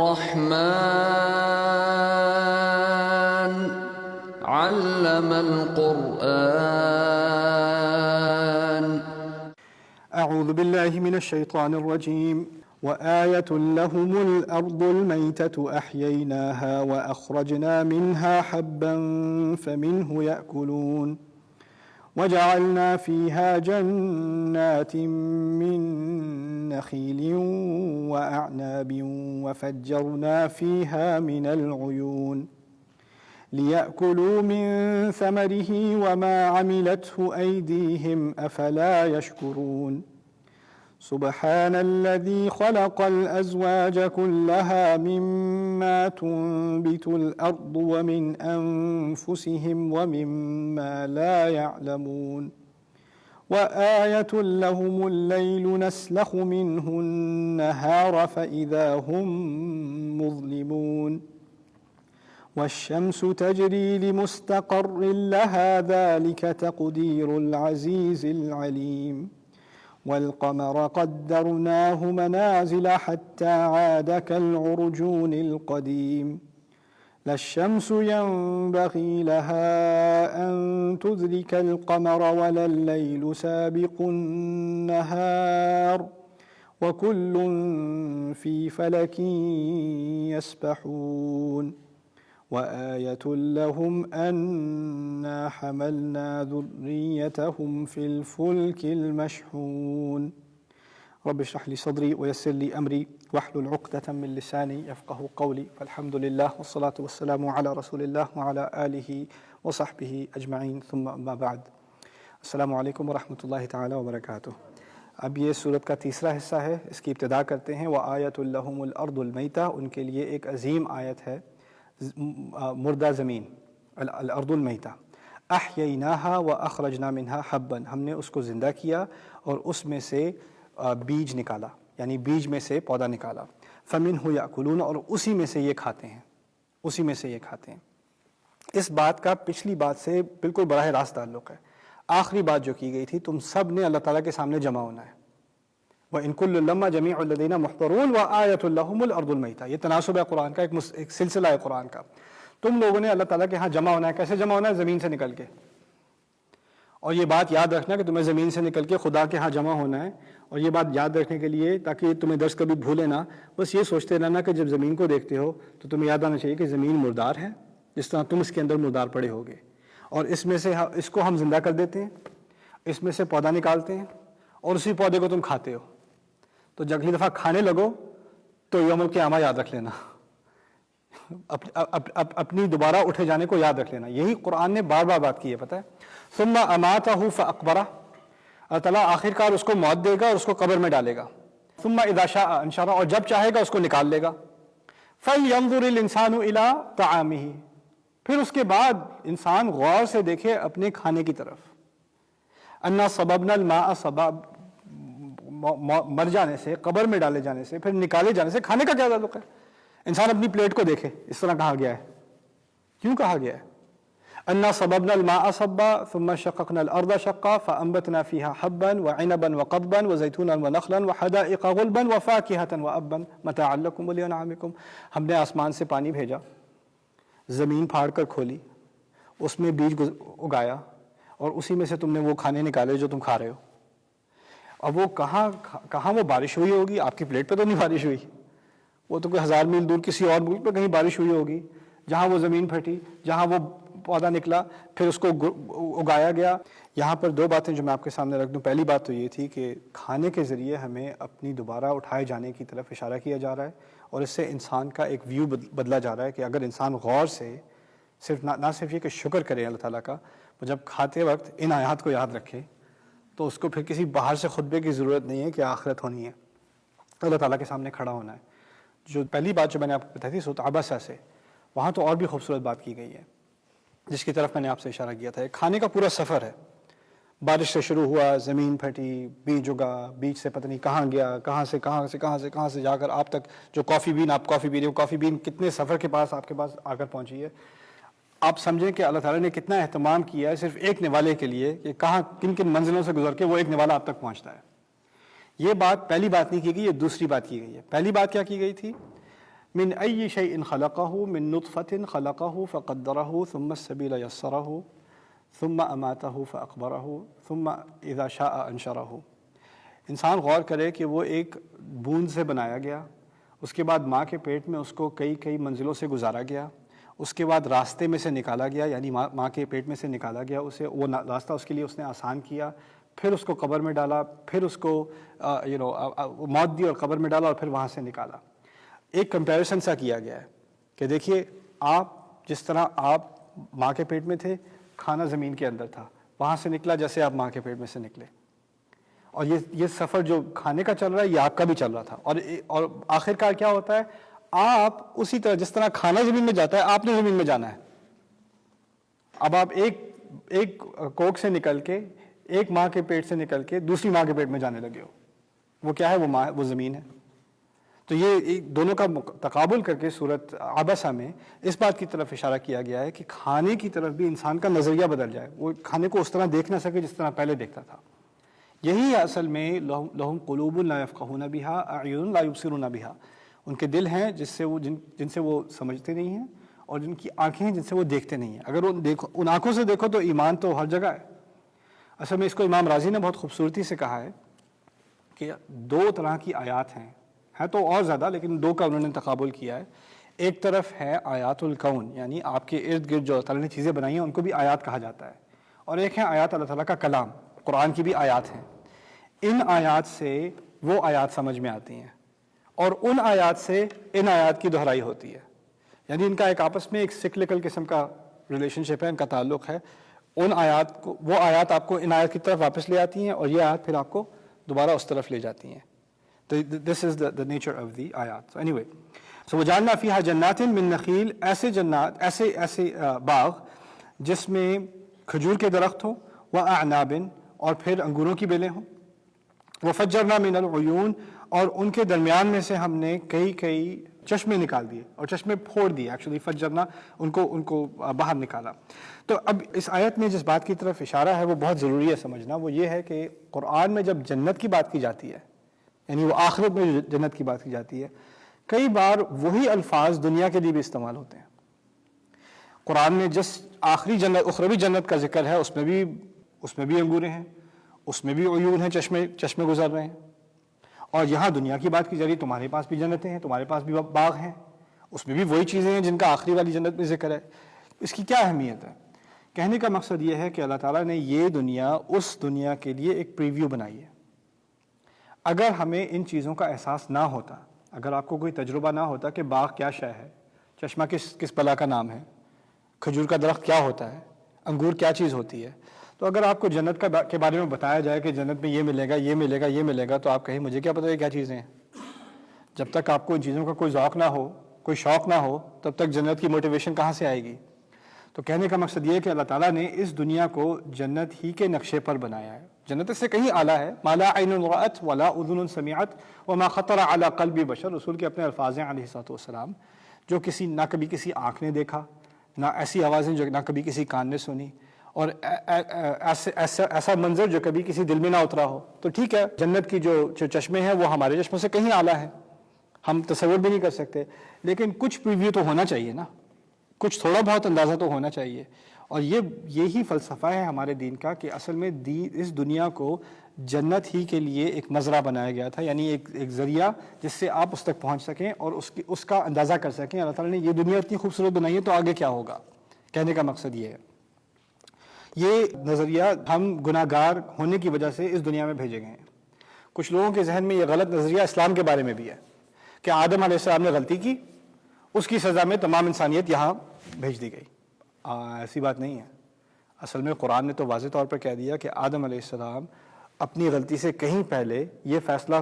الرحمن علم القرآن. أعوذ بالله من الشيطان الرجيم. وآية لهم الأرض الميتة أحييناها وأخرجنا منها حبا فمنه يأكلون وجعلنا فيها جنات من نخيل وأعناب وفجرنا فيها من العيون ليأكلوا من ثمره وما عملته أيديهم أفلا يشكرون. سبحان الذي خلق الأزواج كلها مما تنبت الأرض ومن أنفسهم ومما لا يعلمون. وآية لهم الليل نسلخ منه النهار فإذا هم مظلمون. والشمس تجري لمستقر لها ذلك تقدير العزيز العليم. والقمر قدرناه منازل حتى عاد كالعرجون القديم. لا الشمس ينبغي لها أن تدرك القمر ولا الليل سابق النهار وكل في فلك يسبحون. وآية لهم أنا حملنا ذريتهم في الفلك المشحون. رب اشرح لي صدري ويسر لي أمري واحلل عقدة من لساني يفقه قولي. فالحمد لله والصلاة والسلام على رسول الله وعلى آله وصحبه أجمعين ثم أما بعد. السلام علیکم ورحمۃ اللہ تعالی وبرکاتہ. اب یہ سورت کا تیسرا حصہ ہے، اس کی ابتدا کرتے ہیں. وآیۃ لہم الارض المیتہ، ان کے لیے ایک عظیم آیت ہے، مردہ زمین، الارض المیتہ. احییناہا واخرجنا منہا حبا، ہم نے اس کو زندہ کیا اور اس میں سے بیج نکالا، یعنی بیج میں سے پودا نکالا. فمنہ یاکلون، اور اسی میں سے یہ کھاتے ہیں، اسی میں سے یہ کھاتے ہیں. اس بات کا پچھلی بات سے بالکل براہ راست تعلق ہے. آخری بات جو کی گئی تھی، تم سب نے اللہ تعالیٰ کے سامنے جمع ہونا ہے. وَإِن كُلٌّ لَمَّا جَمِيعٌ لَدَيْنَا مُحْضَرُونَ وَآيَةٌ لَهُمُ الْأَرْضُ الْمَيْتَةُ. یہ تناسب ہے قرآن کا، ایک سلسلہ ہے قرآن کا. تم لوگوں نے اللہ تعالیٰ کے ہاں جمع ہونا ہے. کیسے جمع ہونا ہے؟ زمین سے نکل کے. اور یہ بات یاد رکھنا کہ تمہیں زمین سے نکل کے خدا کے ہاں جمع ہونا ہے. اور یہ بات یاد رکھنے کے لیے، تاکہ تمہیں درس کبھی بھولے نہ، بس یہ سوچتے رہنا کہ جب زمین کو دیکھتے ہو تو تمہیں یاد آنا چاہیے کہ زمین مردار ہے، جس طرح تم اس کے اندر مردار پڑے ہوگے. اور اس میں سے اس کو ہم زندہ کر دیتے ہیں، اس میں سے پودا نکالتے ہیں اور اسی پودے کو تم کھاتے ہو. تو جب اگلی دفعہ کھانے لگو تو یوم القیامہ یاد رکھ لینا، اپنی دوبارہ اٹھے جانے کو یاد رکھ لینا. یہی قرآن نے بار بار بات کی ہے، پتہ ہے. ثم اماتہ فاقبرہ، اللہ تعالیٰ آخر کار اس کو موت دے گا اور اس کو قبر میں ڈالے گا. ثم اذا شاء انشرہ، اور جب چاہے گا اس کو نکال لے گا. فلینظر الانسان الی طعامہ، پھر اس کے بعد انسان غور سے دیکھے اپنے کھانے کی طرف. انا صببنا الماء صبا، مر جانے سے، قبر میں ڈالے جانے سے، پھر نکالے جانے سے کھانے کا کیا تعلق ہے؟ انسان اپنی پلیٹ کو دیکھے، اس طرح کہا گیا ہے. کیوں کہا گیا ہے؟ انا صببنا الماء صبا ثم شققنا الارض شقا فانبتنا فيها حبا وعنبا وقضبا وزيتونا ونخلا وحدائق غلبا وفاكهة وابا متاعا لكم ولانعامكم. ہم نے آسمان سے پانی بھیجا، زمین پھاڑ کر کھولی، اس میں بیج اگایا اور اسی میں سے تم نے وہ کھانے نکالے جو تم کھا رہے ہو. اب وہ کہاں وہ بارش ہوئی ہوگی؟ آپ کی پلیٹ پہ تو نہیں بارش ہوئی، وہ تو کوئی 1000 میل دور کسی اور ملک پہ کہیں بارش ہوئی ہوگی، جہاں وہ زمین پھٹی، جہاں وہ پودا نکلا، پھر اس کو اگایا گیا. یہاں پر دو باتیں جو میں آپ کے سامنے رکھ دوں. پہلی بات تو یہ تھی کہ کھانے کے ذریعے ہمیں اپنی دوبارہ اٹھائے جانے کی طرف اشارہ کیا جا رہا ہے، اور اس سے انسان کا ایک ویو بدلا جا رہا ہے کہ اگر انسان غور سے صرف نہ صرف یہ کہ شکر کرے اللہ تعالیٰ کا، جب کھاتے وقت ان آیات کو یاد رکھے تو اس کو پھر کسی باہر سے خطبے کی ضرورت نہیں ہے کہ آخرت ہونی ہے، اللہ تعالیٰ کے سامنے کھڑا ہونا ہے. جو پہلی بات جو میں نے آپ کو بتائی تھی سورۃ عبسہ سے، وہاں تو اور بھی خوبصورت بات کی گئی ہے جس کی طرف میں نے آپ سے اشارہ کیا تھا. ایک کھانے کا پورا سفر ہے. بارش سے شروع ہوا، زمین پھٹی، بیج اگا، بیج سے پتہ نہیں کہاں گیا، کہاں سے جا کر آپ تک جو کافی بین آپ کافی پی رہے ہو، کافی بین کتنے سفر کے پاس آپ کے پاس آ کر پہنچی ہے. آپ سمجھیں کہ اللہ تعالیٰ نے کتنا اہتمام کیا ہے صرف ایک نوالے کے لیے کہ کہاں کن کن منزلوں سے گزر کے وہ ایک نوالا آپ تک پہنچتا ہے. یہ بات پہلی بات نہیں کی گئی، یہ دوسری بات کی گئی ہے. پہلی بات کیا کی گئی تھی؟ من أي شيء خلقه من نطفة خلقه فقدره ثم السبيل يسره ثم أماته فأقبره ثم إذا شاء أنشره. انسان غور کرے کہ وہ ایک بوند سے بنایا گیا، اس کے بعد ماں کے پیٹ میں اس کو کئی منزلوں سے گزارا گیا، اس کے بعد راستے میں سے نکالا گیا، یعنی ماں کے پیٹ میں سے نکالا گیا اسے، وہ راستہ اس کے لیے اس نے آسان کیا، پھر اس کو قبر میں ڈالا، پھر اس کو موت دی اور قبر میں ڈالا اور پھر وہاں سے نکالا. ایک کمپیریزن سا کیا گیا ہے کہ دیکھیے آپ جس طرح آپ ماں کے پیٹ میں تھے، کھانا زمین کے اندر تھا، وہاں سے نکلا جیسے آپ ماں کے پیٹ میں سے نکلے، اور یہ سفر جو کھانے کا چل رہا ہے یہ آپ کا بھی چل رہا تھا، اور آخر کار کیا ہوتا ہے، آپ اسی طرح جس طرح کھانا زمین میں جاتا ہے آپ نے زمین میں جانا ہے. اب آپ ایک کوکھ سے نکل کے، ایک ماں کے پیٹ سے نکل کے دوسری ماں کے پیٹ میں جانے لگے ہو. وہ کیا ہے؟ وہ زمین ہے. تو یہ دونوں کا تقابل کر کے سورۃ عبسہ میں اس بات کی طرف اشارہ کیا گیا ہے کہ کھانے کی طرف بھی انسان کا نظریہ بدل جائے، وہ کھانے کو اس طرح دیکھ نہ سکے جس طرح پہلے دیکھتا تھا. یہی ہے اصل میں لہم قلوب لا یفقہون بہا اعین لا یبصرون بہا. ان کے دل ہیں جن سے وہ سمجھتے نہیں ہیں، اور جن کی آنکھیں ہیں جن سے وہ دیکھتے نہیں ہیں. اگر ان آنکھوں سے دیکھو تو ایمان تو ہر جگہ ہے. اصل میں اس کو امام راضی نے بہت خوبصورتی سے کہا ہے کہ دو طرح کی آیات ہیں تو اور زیادہ، لیکن دو کا انہوں نے تقابل کیا ہے. ایک طرف ہے آیات الکون، یعنی آپ کے ارد گرد جو اللہ تعالیٰ نے چیزیں بنائی ہیں ان کو بھی آیات کہا جاتا ہے، اور ایک ہے آیات اللہ تعالیٰ کا کلام، قرآن کی بھی آیات ہیں. ان آیات سے وہ آیات سمجھ میں آتی ہیں، اور ان آیات سے ان آیات کی دہرائی ہوتی ہے. یعنی ان کا ایک آپس میں ایک سکلکل قسم کا ریلیشن شپ ہے، ان کا تعلق ہے. وہ آیات آپ کو ان آیات کی طرف واپس لے آتی ہیں، اور یہ آیات پھر آپ کو دوبارہ اس طرف لے جاتی ہیں. This is the nature of the ayat. So anyway, so وَجَعَلْنَا فِيهَا جَنَّاتٍ مِّن نَخِيلٍ، ایسے جنات، ایسے باغ جس میں کھجور کے درخت ہوں، وَأَعْنَابٍ، اور پھر انگوروں کی بیلیں ہوں، وَفَجَّرْنَا مِنَ الْعُيُونِ، اور ان کے درمیان میں سے ہم نے کئی چشمے نکال دیے، اور چشمے پھوڑ دیے. ایکچولی فجرنا ان کو باہر نکالا. تو اب اس آیت میں جس بات کی طرف اشارہ ہے وہ بہت ضروری ہے سمجھنا. وہ یہ ہے کہ قرآن میں جب جنت کی بات کی جاتی ہے، یعنی وہ آخرت میں جو جنت کی بات کی جاتی ہے، کئی بار وہی الفاظ دنیا کے لیے بھی استعمال ہوتے ہیں. قرآن میں جس آخری جنت، اخروی جنت کا ذکر ہے، اس میں بھی انگوریں ہیں، اس میں بھی عیون ہیں، چشمے گزر رہے ہیں. اور یہاں دنیا کی بات کی جا رہی ہے، تمہارے پاس بھی جنتیں ہیں، تمہارے پاس بھی باغ ہیں، اس میں بھی وہی چیزیں ہیں جن کا آخری والی جنت میں ذکر ہے. اس کی کیا اہمیت ہے؟ کہنے کا مقصد یہ ہے کہ اللہ تعالیٰ نے یہ دنیا اس دنیا کے لیے ایک پریویو بنائی ہے. اگر ہمیں ان چیزوں کا احساس نہ ہوتا، اگر آپ کو کوئی تجربہ نہ ہوتا کہ باغ کیا شے ہے، چشمہ کس بلا کا نام ہے، کھجور کا درخت کیا ہوتا ہے، انگور کیا چیز ہوتی ہے، تو اگر آپ کو جنت کے بارے میں بتایا جائے کہ جنت میں یہ ملے گا، یہ ملے گا، یہ ملے گا، تو آپ کہیں مجھے کیا پتہ یہ کیا چیزیں ہیں. جب تک آپ کو ان چیزوں کا کوئی ذوق نہ ہو، کوئی شوق نہ ہو، تب تک جنت کی موٹیویشن کہاں سے آئے گی؟ تو کہنے کا مقصد یہ ہے کہ اللہ تعالیٰ نے اس دنیا کو جنت ہی کے نقشے پر بنایا ہے. جنت سے کہیں اعلیٰ ہے. ما لا عین رأت ولا اذن سمعت وما خطر على قلب بشر، رسول کے اپنے الفاظ ہیں علیہ الصلوۃ والسلام، جو نہ کبھی کسی آنکھ نے دیکھا، نہ ایسی آوازیں جو نہ کبھی کسی کان نے سنی، اور ایسا منظر جو کبھی کسی دل میں نہ اترا ہو. تو ٹھیک ہے، جنت کی جو چشمے ہیں وہ ہمارے چشموں سے کہیں اعلیٰ ہیں، ہم تصور بھی نہیں کر سکتے، لیکن کچھ پریویو تو ہونا چاہیے نا، کچھ تھوڑا بہت اندازہ تو ہونا چاہیے. اور یہی فلسفہ ہے ہمارے دین کا کہ اصل میں اس دنیا کو جنت ہی کے لیے ایک مزرعہ بنایا گیا تھا، یعنی ایک ذریعہ جس سے آپ اس تک پہنچ سکیں اور اس کا اندازہ کر سکیں. اللہ تعالیٰ نے یہ دنیا اتنی خوبصورت بنائی ہے تو آگے کیا ہوگا. کہنے کا مقصد یہ ہے، یہ نظریہ ہم گناہ گار ہونے کی وجہ سے اس دنیا میں بھیجے گئے ہیں. کچھ لوگوں کے ذہن میں یہ غلط نظریہ اسلام کے بارے میں بھی ہے کہ آدم علیہ السلام نے غلطی کی، اس کی سزا میں تمام انسانیت یہاں بھیج دی گئی. ایسی بات نہیں ہے. اصل میں قرآن نے تو واضح طور پر کہہ دیا کہ آدم علیہ السلام اپنی غلطی سے کہیں پہلے یہ فیصلہ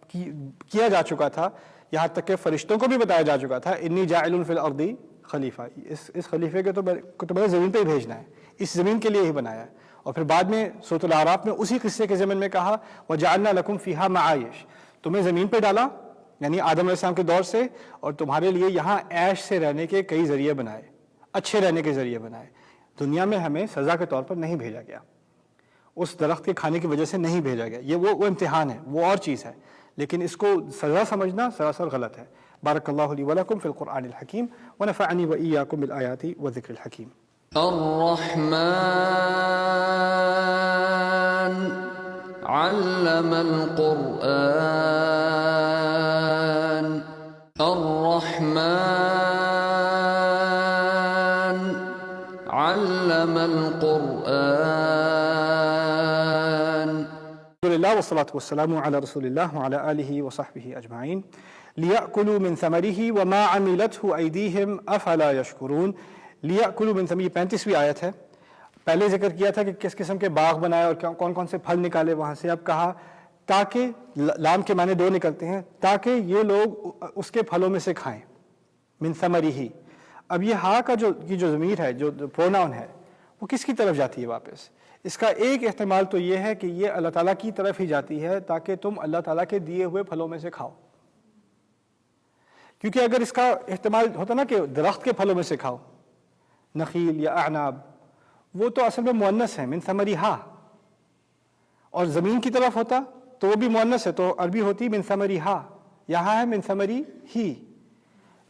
کیا جا چکا تھا، یہاں تک کہ فرشتوں کو بھی بتایا جا چکا تھا انی جاعل فی الارض خلیفہ، اس خلیفے کو تو میں زمین پہ ہی بھیجنا ہے، اس زمین کے لیے ہی بنایا ہے. اور پھر بعد میں سورۃ الاعراف میں اسی قصے کے ضمن میں کہا وجعلنا لکم فیہا معایش، تمہیں زمین پہ ڈالا یعنی آدم علیہ السلام کے دور سے، اور تمہارے لیے یہاں عیش سے رہنے کے کئی ذریعے بنائے، اچھے رہنے کے ذریعے بنائے. دنیا میں ہمیں سزا کے طور پر نہیں بھیجا گیا، اس درخت کے کھانے کی وجہ سے نہیں بھیجا گیا، یہ وہ امتحان ہے، وہ اور چیز ہے. لیکن اس کو سزا سمجھنا سراسر غلط ہے. بارک اللہ لی ولکم فی القرآن الحکیم ونفعنی وإیاکم بالآیات والذکر الحکیم. الرحمن علم القرآن الرحمن علم القرآن. الحمدللہ والصلاة والسلام علی رسول اللہ وعلی آلہ وصحبہ اجمعین. لیأکلوا من ثمرہ وما عملتہ ایدیہم افلا یشکرون. لیأکلوا من ثمرہ 35ویں آیت ہے. پہلے ذکر کیا تھا کہ کس قسم کے باغ بنائے اور کون کون سے پھل نکالے وہاں سے. اب کہا تاکہ، لام کے معنی دو نکلتے ہیں، تاکہ یہ لوگ اس کے پھلوں میں سے کھائیں. من ثمرہ. اب یہ ہا کا جو ضمیر ہے، جو پروناؤن ہے، وہ کس کی طرف جاتی ہے واپس؟ اس کا ایک احتمال تو یہ ہے کہ یہ اللہ تعالیٰ کی طرف ہی جاتی ہے تاکہ تم اللہ تعالیٰ کے دیے ہوئے پھلوں میں سے کھاؤ. کیونکہ اگر اس کا احتمال ہوتا نا کہ درخت کے پھلوں میں سے کھاؤ، نخیل یا اعناب، وہ تو اصل میں مؤنث ہے، من ثمرہا. اور زمین کی طرف ہوتا تو وہ بھی مؤنث ہے، تو عربی ہوتی من ثمرہا. یہاں ہے من ثمرہ ہی.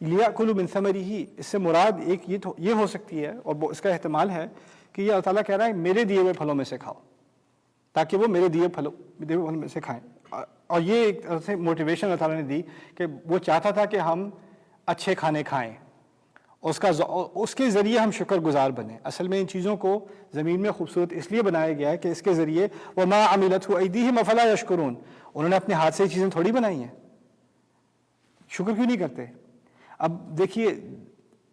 لیأکلوا من ثمرہ، اس سے مراد ایک یہ ہو سکتی ہے، اور اس کا احتمال ہے کہ یہ اللہ تعالیٰ کہہ رہا ہے میرے دیے ہوئے پھلوں میں سے کھاؤ، تاکہ وہ میرے دیے پھلوں میں سے کھائیں. اور یہ ایک طرح سے موٹیویشن اللہ تعالیٰ نے دی کہ وہ چاہتا تھا کہ ہم اچھے کھانے کھائیں، اس کے ذریعے ہم شکر گزار بنیں. اصل میں ان چیزوں کو زمین میں خوبصورت اس لیے بنایا گیا ہے کہ اس کے ذریعے وَمَا عَمِلَتْهُ أَيْدِيهِمْ أَفَلَا يَشْكُرُونَ، انہوں نے اپنے ہاتھ سے یہ چیزیں تھوڑی بنائی ہیں، شکر کیوں نہیں کرتے؟ اب دیکھیے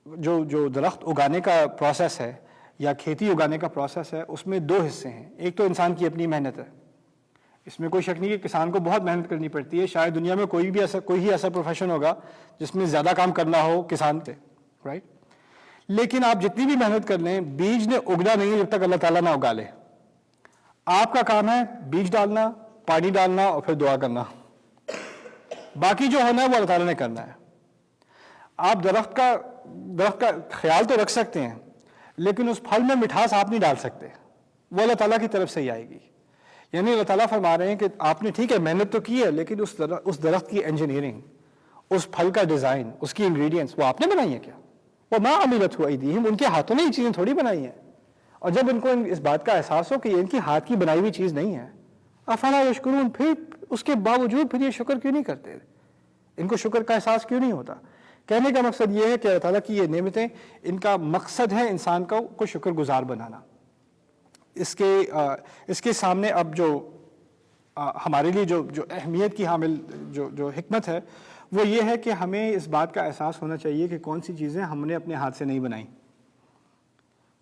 جو درخت اگانے کا پروسیس ہے یا کھیتی اگانے کا پروسیس ہے، اس میں دو حصے ہیں. ایک تو انسان کی اپنی محنت ہے، اس میں کوئی شک نہیں کہ کسان کو بہت محنت کرنی پڑتی ہے. شاید دنیا میں کوئی ہی ایسا پروفیشن ہوگا جس میں زیادہ کام کرنا ہو کسان سے، رائٹ؟ لیکن آپ جتنی بھی محنت کر لیں، بیج نے اگنا نہیں ہے جب تک اللہ تعالیٰ نہ اگا لے. آپ کا کام ہے بیج ڈالنا، پانی ڈالنا اور پھر دعا کرنا. باقی جو ہونا ہے وہ اللہ تعالیٰ نے کرنا ہے. آپ درخت کا خیال تو رکھ سکتے ہیں، لیکن اس پھل میں مٹھاس آپ نہیں ڈال سکتے، وہ اللہ تعالیٰ کی طرف سے ہی آئے گی. یعنی اللہ تعالیٰ فرما رہے ہیں کہ آپ نے ٹھیک ہے محنت تو کی ہے، لیکن اس درخت کی انجینئرنگ، اس پھل کا ڈیزائن، اس کی انگریڈینٹس وہ آپ نے بنائی ہے کیا؟ وَمَا عَمِلَتْهُ أَيْدِيهِمْ، ان کے ہاتھوں نے یہ چیزیں تھوڑی بنائی ہیں. اور جب ان کو اس بات کا احساس ہو کہ یہ ان کی ہاتھ کی بنائی ہوئی چیز نہیں ہے، أَفَلَا يَشْكُرُونَ، پھر اس کے باوجود پھر یہ شکر کیوں نہیں کرتے؟ ان کو شکر کا احساس کیوں نہیں ہوتا؟ کہنے کا مقصد یہ ہے کہ اللہ تعالیٰ کی یہ نعمتیں، ان کا مقصد ہے انسان کو شکر گزار بنانا. اس کے سامنے اب جو ہمارے لیے جو اہمیت کی حامل جو حکمت ہے وہ یہ ہے کہ ہمیں اس بات کا احساس ہونا چاہیے کہ کون سی چیزیں ہم نے اپنے ہاتھ سے نہیں بنائیں،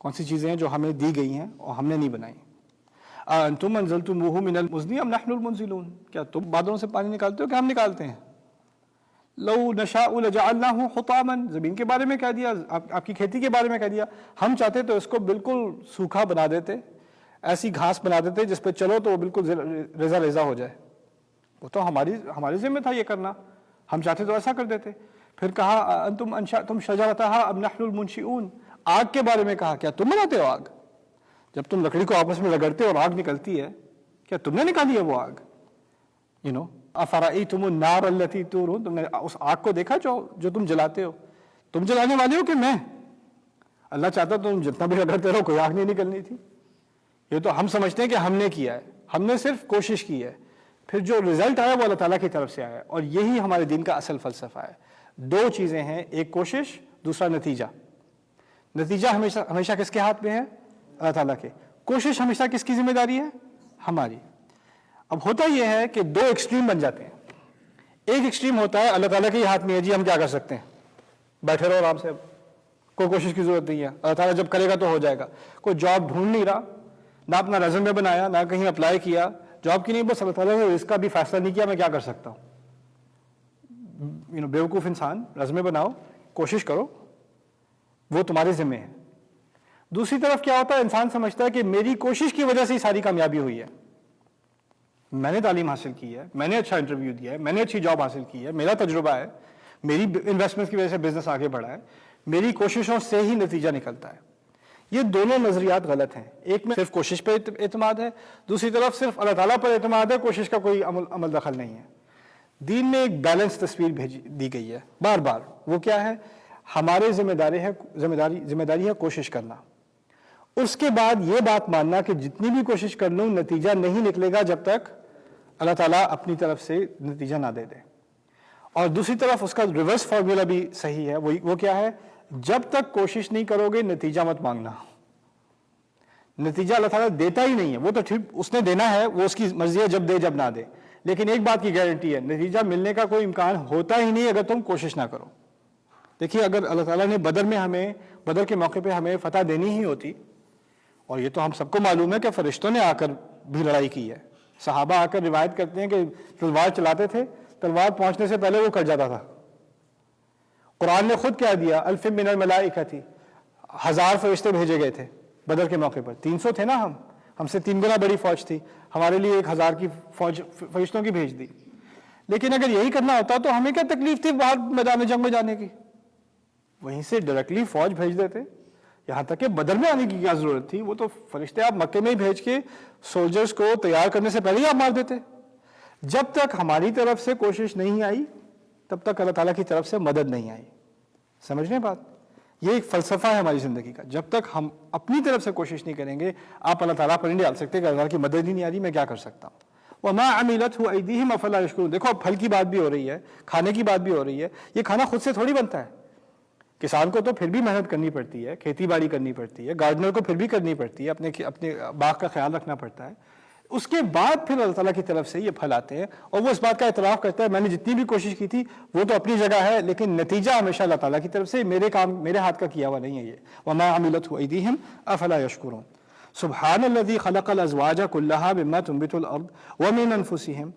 کون سی چیزیں ہیں جو ہمیں دی گئی ہیں اور ہم نے نہیں بنائیں. أَأَنْتُمْ أَنزَلْتُمُوهُ مِنَ الْمُزْنِ أَمْ نَحْنُ الْمُنزِلُونَ، کیا تم بادلوں سے پانی نکالتے ہو کہ ہم نکالتے ہیں؟ لَوْ نَشَاءُ لَجَعَلْنَاهُ حُطَامًا، زمین کے بارے میں کہہ دیا، آپ کی کھیتی کے بارے میں کہہ دیا. ہم چاہتے تو اس کو بالکل سوکھا بنا دیتے، ایسی گھاس بنا دیتے جس پہ چلو تو وہ بالکل ریزہ ریزہ ہو جائے. وہ تو ہماری ذمہ تھا یہ کرنا، ہم چاہتے تو ایسا کر دیتے. پھر کہا انتم انشأتم شجرتها ام نحن المنشئون، آگ کے بارے میں کہا کیا تم بناتے ہو آگ؟ جب تم لکڑی کو آپس میں رگڑتے ہو اور آگ نکلتی ہے، کیا تم نے نکالی ہے وہ آگ؟ افرأیتم النار التی تورون، تم نے اس آگ کو دیکھا جو تم جلاتے ہو؟ تم جلانے والے ہو کہ میں؟ اللہ چاہتا تم جتنا بھی رگڑتے رہو کوئی آگ نہیں نکلنی تھی. یہ تو ہم سمجھتے ہیں کہ ہم نے کیا ہے، ہم نے صرف کوشش کی ہے، پھر جو رزلٹ آیا وہ اللہ تعالیٰ کی طرف سے آیا. اور یہی ہمارے دین کا اصل فلسفہ ہے. دو چیزیں ہیں، ایک کوشش، دوسرا نتیجہ. نتیجہ ہمیشہ کس کے ہاتھ میں ہے؟ اللہ تعالیٰ کے. کوشش ہمیشہ کس کی ذمہ داری ہے؟ ہماری. اب ہوتا یہ ہے کہ دو ایکسٹریم بن جاتے ہیں. ایک ایکسٹریم ہوتا ہے اللہ تعالیٰ کے ہی ہاتھ میں ہے، جی ہم کیا کر سکتے ہیں، بیٹھے رہو آرام سے، کوئی کوشش کی ضرورت نہیں ہے، اللہ تعالیٰ جب کرے گا تو ہو جائے گا. کوئی جاب ڈھونڈ نہیں رہا، نہ اپنا ریزیومے بنایا، نہ کہیں اپلائی کیا، جاب کی نہیں، بس اللہ تعالیٰ نے اس کا بھی فیصلہ نہیں کیا میں کیا کر سکتا ہوں. بیوقوف انسان، ریزیومے بناؤ، کوشش کرو، وہ تمہارے ذمہ ہے. دوسری طرف کیا ہوتا ہے، انسان سمجھتا ہے کہ میری کوشش کی وجہ سے ہی ساری کامیابی ہوئی ہے، میں نے تعلیم حاصل کی ہے، میں نے اچھا انٹرویو دیا ہے، میں نے اچھی جاب حاصل کی ہے، میرا تجربہ ہے، میری انویسٹمنٹ کی وجہ سے بزنس آگے بڑھا ہے، میری کوششوں سے ہی نتیجہ نکلتا ہے. یہ دونوں نظریات غلط ہیں. ایک میں صرف کوشش پہ اعتماد ہے، دوسری طرف صرف اللہ تعالیٰ پر اعتماد ہے، کوشش کا کوئی عمل دخل نہیں ہے. دین میں ایک بیلنس تصویر دی گئی ہے بار بار. وہ کیا ہے؟ ہمارے ذمہ داری ہے کوشش کرنا. اس کے بعد یہ بات ماننا کہ جتنی بھی کوشش کر لوں نتیجہ نہیں نکلے گا جب تک اللہ تعالیٰ اپنی طرف سے نتیجہ نہ دے دے. اور دوسری طرف اس کا ریورس فارمولا بھی صحیح ہے. وہ کیا ہے؟ جب تک کوشش نہیں کرو گے نتیجہ مت مانگنا. نتیجہ اللہ تعالیٰ دیتا ہی نہیں ہے. وہ تو ٹھیک اس نے دینا ہے, وہ اس کی مرضی ہے, جب دے جب نہ دے. لیکن ایک بات کی گارنٹی ہے, نتیجہ ملنے کا کوئی امکان ہوتا ہی نہیں اگر تم کوشش نہ کرو. دیکھیے اگر اللہ تعالیٰ نے بدر کے موقع پہ ہمیں فتح دینی ہی ہوتی, اور یہ تو ہم سب کو معلوم ہے کہ فرشتوں نے آ کر بھی لڑائی کی ہے. صحابہ آ کر روایت کرتے ہیں کہ تلوار چلاتے تھے, تلوار پہنچنے سے پہلے وہ کٹ جاتا تھا. قرآن نے خود کہہ دیا الف من الملائکۃ, 1000 فرشتے بھیجے گئے تھے بدر کے موقع پر. 300 تھے نا ہم سے 3 گنا بڑی فوج تھی, ہمارے لیے 1000 کی فوج فرشتوں کی بھیج دی. لیکن اگر یہی کرنا ہوتا تو ہمیں کیا تکلیف تھی باہر میدان جنگ میں جانے کی؟ وہیں سے ڈائریکٹلی فوج بھیج دیتے. یہاں تک کہ بدر میں آنے کی کیا ضرورت تھی؟ وہ تو فرشتے آپ مکے میں ہی بھیج کے سولجرز کو تیار کرنے سے پہلے ہی آپ مار دیتے. جب تک ہماری طرف سے کوشش نہیں آئی تب تک اللہ تعالیٰ کی طرف سے مدد نہیں آئی. سمجھ رہے ہیں بات؟ یہ ایک فلسفہ ہے ہماری زندگی کا. جب تک ہم اپنی طرف سے کوشش نہیں کریں گے آپ اللہ تعالیٰ پر نہیں ڈال سکتے کہ اللہ تعالیٰ کی مدد ہی نہیں آ رہی, میں کیا کر سکتا ہوں. وَمَا عَمِلَتْهُ أَيْدِيهِمْ أَفَلَا يَشْكُرُونَ. دیکھو اب پھل کی بات بھی ہو رہی ہے, کھانے کی بات بھی ہو رہی ہے. یہ کھانا خود سے تھوڑی بنتا ہے. کسان کو تو پھر بھی محنت کرنی پڑتی ہے, کھیتی باڑی کرنی پڑتی ہے, گارڈنر کو پھر بھی کرنی پڑتی ہے, اپنے باغ کا خیال رکھنا پڑتا ہے. اس کے بعد پھر اللہ تعالیٰ کی طرف سے یہ پھل آتے ہیں, اور وہ اس بات کا اعتراف کرتا ہے میں نے جتنی بھی کوشش کی تھی وہ تو اپنی جگہ ہے, لیکن نتیجہ ہمیشہ اللہ تعالیٰ کی طرف سے, میرے ہاتھ کا کیا ہوا نہیں ہے یہ. وَمَا عَمِلَتْهُ أَيْدِيهِمْ أَفَلَا يَشْكُرُونَ. سُبْحَانَ الَّذِي خَلَقَ الْأَزْوَاجَ كُلَّهَا مِمَّا تُنبِتُ الْأَرْضُ وَمِنْ أَنفُسِهِمْ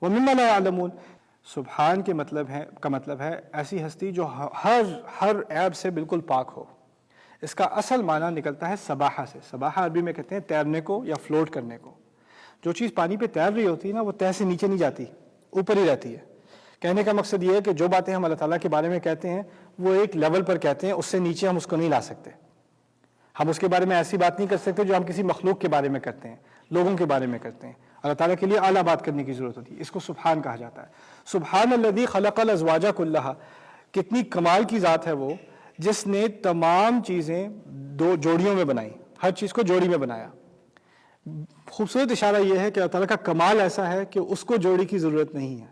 وَمِمَّا لَا يَعْلَمُونَ. سبحان کا مطلب ہے ایسی ہستی جو ہر عیب سے بالکل پاک ہو. اس کا اصل معنی نکلتا ہے سباحہ سے. سباحہ عربی میں کہتے ہیں تیرنے کو یا فلوٹ کرنے کو. جو چیز پانی پہ تیر رہی ہوتی ہے نا وہ تہہ سے نیچے نہیں جاتی, اوپر ہی رہتی ہے. کہنے کا مقصد یہ ہے کہ جو باتیں ہم اللہ تعالیٰ کے بارے میں کہتے ہیں وہ ایک لیول پر کہتے ہیں, اس سے نیچے ہم اس کو نہیں لا سکتے. ہم اس کے بارے میں ایسی بات نہیں کر سکتے جو ہم کسی مخلوق کے بارے میں کرتے ہیں, لوگوں کے بارے میں کرتے ہیں. اللہ تعالیٰ کے لیے اعلیٰ بات کرنے کی ضرورت ہوتی ہے. اس کو سبحان کہا جاتا ہے. سبحان الذی خلق الازواج کلھا. کتنی کمال کی ذات ہے وہ جس نے تمام چیزیں دو جوڑیوں میں بنائی, ہر چیز کو جوڑی میں بنایا. خوبصورت اشارہ یہ ہے کہ اللہ تعالیٰ کا کمال ایسا ہے کہ اس کو جوڑی کی ضرورت نہیں ہے,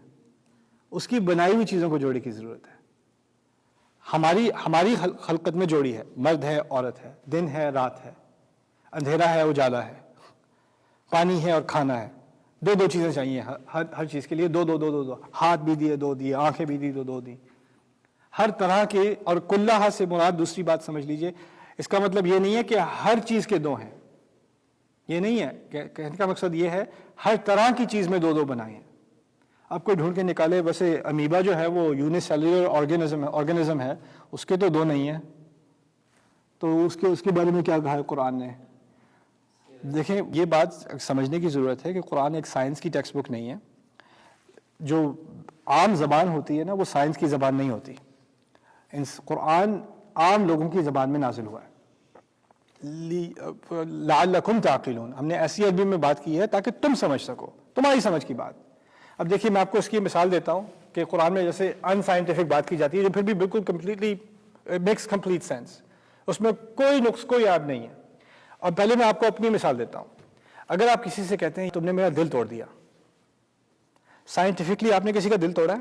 اس کی بنائی ہوئی چیزوں کو جوڑی کی ضرورت ہے. ہماری خلقت میں جوڑی ہے, مرد ہے عورت ہے, دن ہے رات ہے, اندھیرا ہے اجالا ہے, پانی ہے اور کھانا ہے. دو چیزیں چاہیے ہر چیز کے لیے, دو. ہاتھ بھی دیے دو دیے, آنکھیں بھی دی دو دی. ہر طرح کے, اور کلھا سے مراد دوسری بات سمجھ لیجئے, اس کا مطلب یہ نہیں ہے کہ ہر چیز کے دو ہیں, یہ نہیں ہے. کہنے کا مقصد یہ ہے ہر طرح کی چیز میں دو بنائے ہیں. آپ کوئی ڈھونڈ کے نکالے, ویسے امیبا جو ہے وہ یونیسیلولر آرگینزم ہے, اس کے تو دو نہیں ہیں, تو اس کے بارے میں کیا کہا ہے قرآن نے؟ دیکھیں یہ بات سمجھنے کی ضرورت ہے کہ قرآن ایک سائنس کی ٹیکسٹ بک نہیں ہے. جو عام زبان ہوتی ہے نا وہ سائنس کی زبان نہیں ہوتی. قرآن عام لوگوں کی زبان میں نازل ہوا ہے. لعلکم تعقلون, ہم نے ایسی عربی میں بات کی ہے تاکہ تم سمجھ سکو, تمہاری سمجھ کی بات. اب دیکھیے میں آپ کو اس کی مثال دیتا ہوں کہ قرآن میں جیسے ان سائنٹیفک بات کی جاتی ہے جو پھر بھی بالکل کمپلیٹلی میکس کمپلیٹ سینس, اس میں کوئی نقص کوئی یاد نہیں ہے. اور پہلے میں آپ کو اپنی مثال دیتا ہوں. اگر آپ کسی سے کہتے ہیں تم نے میرا دل توڑ دیا, سائنٹیفکلی آپ نے کسی کا دل توڑا ہے؟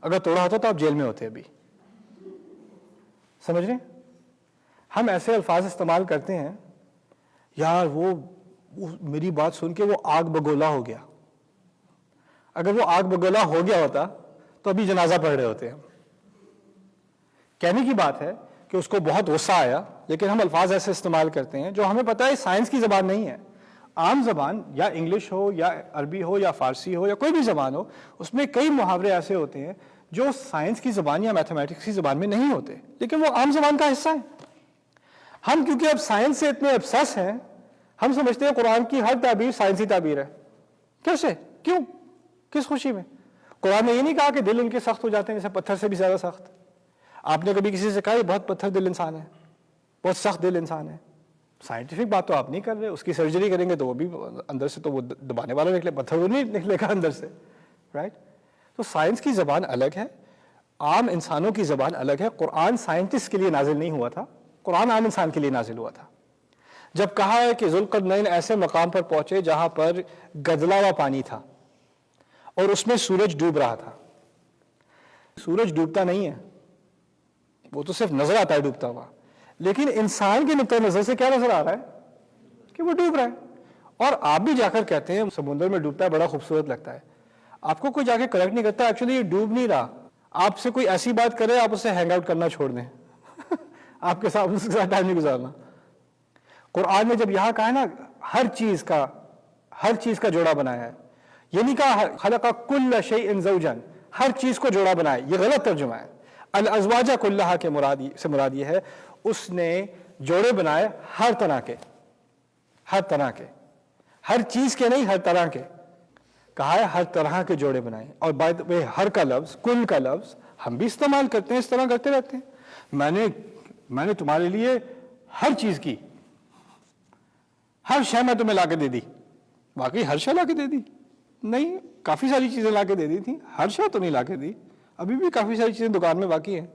اگر توڑا ہوتا تو آپ جیل میں ہوتے ابھی. سمجھ رہے ہیں؟ ہم ایسے الفاظ استعمال کرتے ہیں, یار وہ میری بات سن کے وہ آگ بگولا ہو گیا. اگر وہ آگ بگولا ہو گیا ہوتا تو ابھی جنازہ پڑھ رہے ہوتے ہیں. کہنے کی بات ہے کہ اس کو بہت غصہ آیا, لیکن ہم الفاظ ایسے استعمال کرتے ہیں جو ہمیں پتہ ہے سائنس کی زبان نہیں ہے. عام زبان یا انگلش ہو یا عربی ہو یا فارسی ہو یا کوئی بھی زبان ہو, اس میں کئی محاورے ایسے ہوتے ہیں جو سائنس کی زبان یا میتھمیٹکس کی زبان میں نہیں ہوتے, لیکن وہ عام زبان کا حصہ ہیں. ہم کیونکہ اب سائنس سے اتنے ابسس ہیں, ہم سمجھتے ہیں قرآن کی ہر تعبیر سائنسی تعبیر ہے. کیسے؟ کیوں؟ کس خوشی میں؟ قرآن نے یہ نہیں کہا کہ دل ان کے سخت ہو جاتے ہیں جیسے پتھر سے بھی زیادہ سخت. آپ نے کبھی کسی سے کہا یہ بہت پتھر دل انسان ہے, بہت سخت دل انسان ہے؟ سائنٹیفک بات تو آپ نہیں کر رہے. اس کی سرجری کریں گے تو وہ بھی اندر سے تو وہ دبانے والا نکلے, پتھر وہ نہیں نکلے گا اندر سے, رائٹ؟ تو سائنس کی زبان الگ ہے، عام انسانوں کی زبان الگ ہے. قرآن سائنٹسٹ کے لیے نازل نہیں ہوا تھا، قرآن عام انسان کے لیے نازل ہوا تھا. جب کہا ہے کہ ذوالقرنین ایسے مقام پر پہنچے جہاں پر گدلا ہوا پانی تھا اور اس میں سورج ڈوب رہا تھا. سورج ڈوبتا نہیں ہے، وہ تو صرف نظر آتا ہے ڈوبتا ہوا، لیکن انسان کے نقطۂ نظر سے کیا نظر آ رہا ہے کہ وہ ڈوب رہا ہے. اور آپ بھی جا کر کہتے ہیں سمندر میں ڈوبتا ہے، بڑا خوبصورت لگتا ہے. آپ کو کوئی جا کے کریکٹ نہیں کرتا، ایکچولی یہ ڈوب نہیں رہا. آپ سے کوئی ایسی بات کرے آپ اسے ہینگ آؤٹ کرنا چھوڑ دیں آپ کے ساتھ اس کے ساتھ ٹائم نہیں گزارنا. قرآن نے جب یہاں کہا ہے نا ہر چیز کا جوڑا بنایا ہے، یہ نہیں کہا خلق کل شیء زوجا، ہر چیز کو جوڑا بنایا، یہ غلط ترجمہ ہے. الازواج کلھا کے مراد یہ ہے اس نے جوڑے بنائے ہر طرح کے، ہر چیز کے نہیں، ہر طرح کے. کہا ہے ہر طرح کے جوڑے بنائے. اور بائی دا وے ہر کا لفظ، کل کا لفظ ہم بھی استعمال کرتے ہیں، اس طرح کرتے رہتے ہیں. میں نے تمہارے لیے ہر چیز کی، ہر شے میں تمہیں لا کے دے دی. واقعی ہر شے لا کے دے دی؟ نہیں، کافی ساری چیزیں لا کے دے دی تھی، ہر شے تو نہیں لا کے دی. ابھی بھی کافی ساری چیزیں دکان میں باقی ہیں.